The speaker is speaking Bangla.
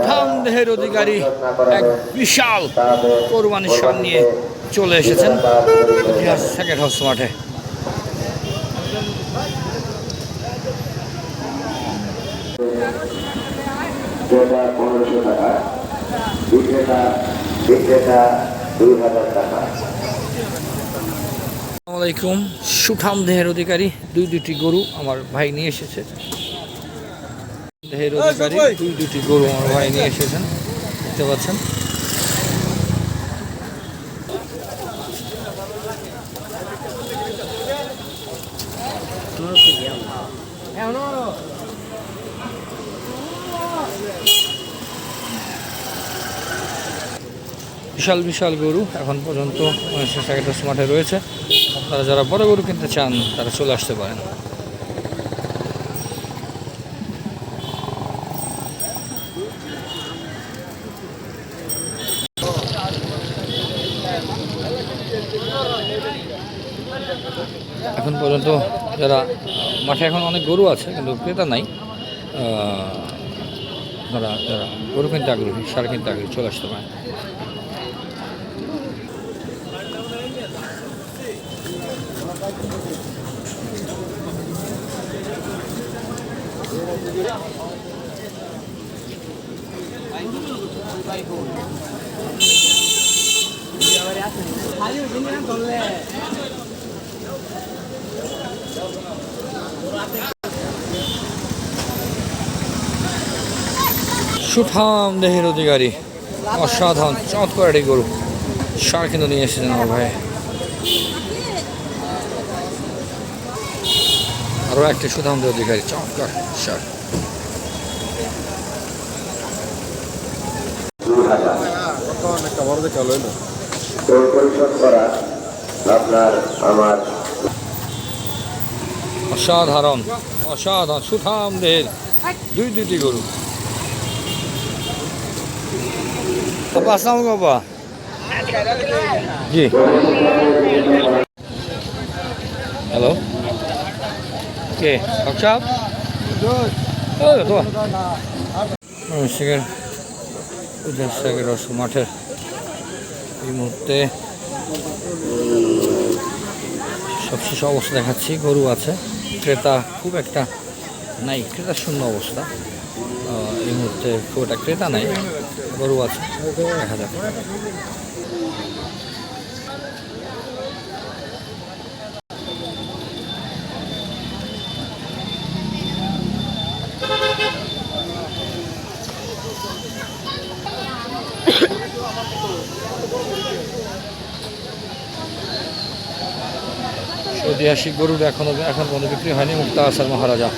ধামদেহের অধিকারী এক বিশাল কোরবানির সার নিয়ে চলে এসেছেন ইতিহাস সেকেন্ড হাউস মাঠে। আসসালামু আলাইকুম। সুঠাম দেহের অধিকারী দুইটি গরু আমার ভাই নিয়ে এসেছে। দেহের অধিকারী দুইটি গরু আমার ভাই নিয়ে এসেছেন, দেখতে পাচ্ছেন। বিশাল বিশাল গরু এখন পর্যন্ত সেকেন্ড হাউস মাঠে রয়েছে। আপনারা যারা বড় গরু কিনতে চান তারা চলে আসতে পারেন। এখন পর্যন্ত যারা মাঠে এখন অনেক গরু আছে কিন্তু ক্রেতা নাই, যারা গরু কিনতে আগ্রহী, সার কিনতে আগ্রহী চলে আসতে পারেন। সুঠাম দেহের অধিকারী অসাধারণ চমৎকার একটি গরু সার কিন্তু নিয়ে এসেছেন আমার ভাই। আরো একটি সুঠাম দেহের অধিকারী চমৎকার সার। অসাধারণ অসাধারণ সুঠাম দেহের দুইটি গরু। আপা আসসালামু আলাইকুম। আপা জি হ্যালো, কে সাহেব? মাঠের এই মুহূর্তে সবশেষ অবস্থা দেখাচ্ছি। গরু আছে, ক্রেতা খুব একটা নাই, ক্রেতা শূন্য অবস্থা এই মুহূর্তে, খুব একটা ক্রেতা নাই, গরু আছে, দেখা যাক। ঐতিহাসিক গরুর এখন পর্যন্ত বিক্রি হয়নি। মুক্তা আসার মহারাজা।